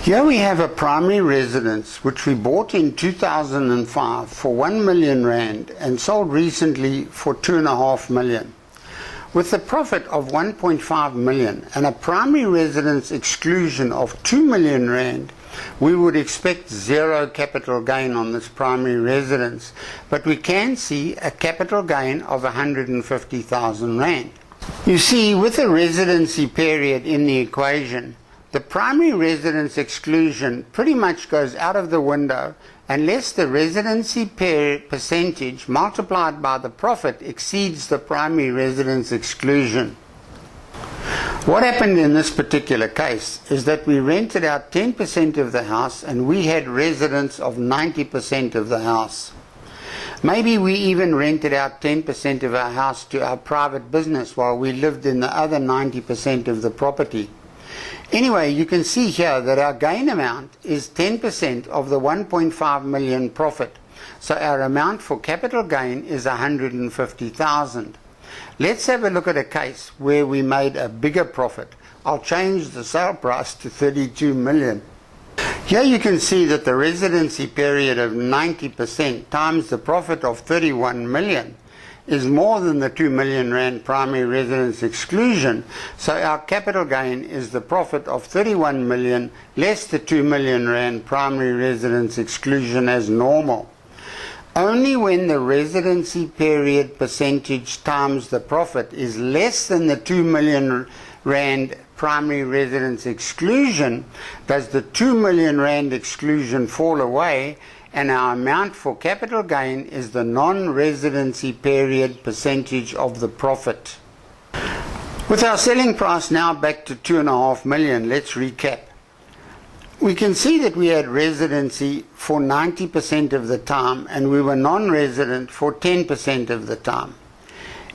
Here we have a primary residence which we bought in 2005 for 1 million rand and sold recently for 2.5 million. With a profit of 1.5 million and a primary residence exclusion of 2 million rand, we would expect zero capital gain on this primary residence, but we can see a capital gain of 150,000 rand. You see, with a residency period in the equation, the primary residence exclusion pretty much goes out of the window unless the residency percentage multiplied by the profit exceeds the primary residence exclusion. What happened in this particular case is that we rented out 10% of the house and we had residents of 90% of the house. Maybe we even rented out 10% of our house to our private business while we lived in the other 90% of the property. Anyway, you can see here that our gain amount is 10% of the 1.5 million profit. So our amount for capital gain is 150,000. Let's have a look at a case where we made a bigger profit. I'll change the sale price to 32 million. Here you can see that the residency period of 90% times the profit of 31 million is more than the 2 million rand primary residence exclusion, so our capital gain is the profit of 31 million less the 2 million rand primary residence exclusion as normal. Only when the residency period percentage times the profit is less than the 2 million rand primary residence exclusion does the 2 million rand exclusion fall away, and our amount for capital gain is the non-residency period percentage of the profit. With our selling price now back to 2.5 million, let's recap. We can see that we had residency for 90% of the time and we were non-resident for 10% of the time.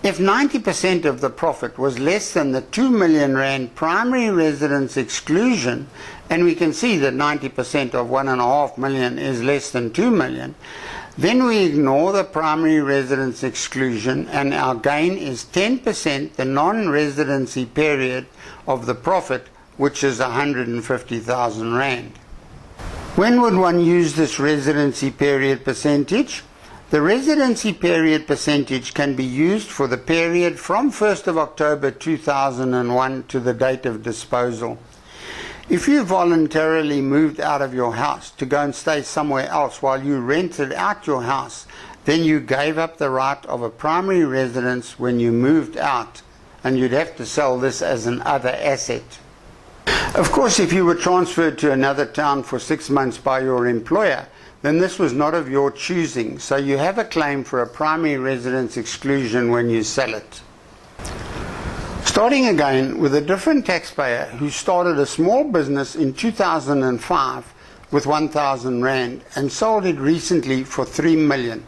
If 90% of the profit was less than the 2 million rand primary residence exclusion, and we can see that 90% of 1.5 million is less than 2 million, then we ignore the primary residence exclusion and our gain is 10% the non-residency period of the profit, which is 150,000 rand. When would one use this residency period percentage? The residency period percentage can be used for the period from 1st of October 2001 to the date of disposal. If you voluntarily moved out of your house to go and stay somewhere else while you rented out your house, then you gave up the right of a primary residence when you moved out, and you'd have to sell this as an other asset. Of course, if you were transferred to another town for 6 months by your employer, then this was not of your choosing, so you have a claim for a primary residence exclusion when you sell it. Starting again with a different taxpayer who started a small business in 2005 with 1,000 rand and sold it recently for 3 million.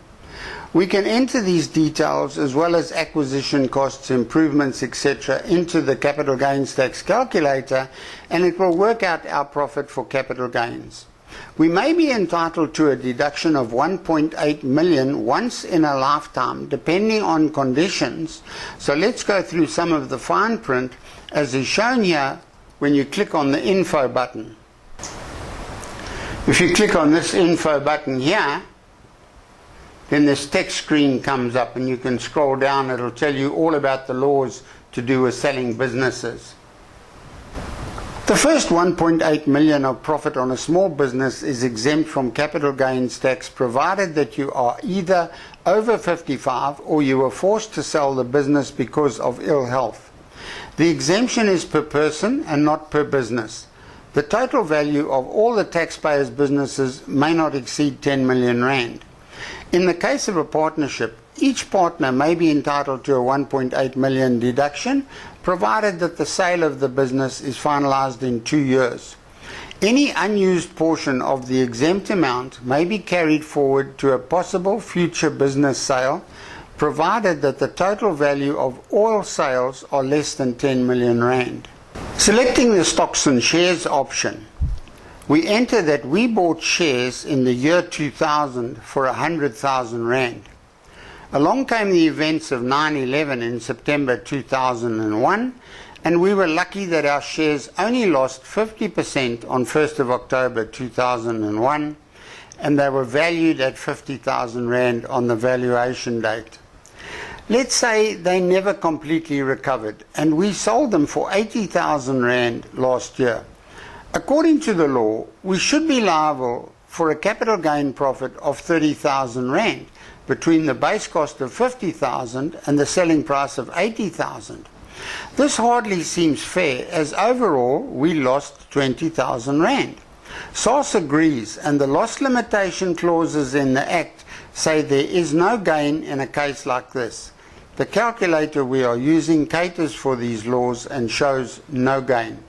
We can enter these details as well as acquisition costs, improvements, etc. into the capital gains tax calculator, and it will work out our profit for capital gains. We may be entitled to a deduction of 1.8 million once in a lifetime, depending on conditions. So let's go through some of the fine print as is shown here when you click on the info button. If you click on this info button here, then this text screen comes up and you can scroll down. It'll tell you all about the laws to do with selling businesses. The first 1.8 million of profit on a small business is exempt from capital gains tax provided that you are either over 55 or you were forced to sell the business because of ill health. The exemption is per person and not per business. The total value of all the taxpayers' businesses may not exceed 10 million rand. In the case of a partnership, each partner may be entitled to a 1.8 million deduction, provided that the sale of the business is finalized in 2 years. Any unused portion of the exempt amount may be carried forward to a possible future business sale, provided that the total value of all sales are less than 10 million rand. Selecting the stocks and shares option, we enter that we bought shares in the year 2000 for 100,000 rand. Along came the events of 9/11 in September 2001, and we were lucky that our shares only lost 50% on 1st of October 2001, and they were valued at 50,000 Rand on the valuation date. Let's say they never completely recovered, and we sold them for 80,000 Rand last year. According to the law, we should be liable for a capital gain profit of 30,000 Rand between the base cost of 50,000 and the selling price of 80,000. This hardly seems fair, as overall we lost 20,000 Rand. SARS agrees, and the loss limitation clauses in the Act say there is no gain in a case like this. The calculator we are using caters for these laws and shows no gain.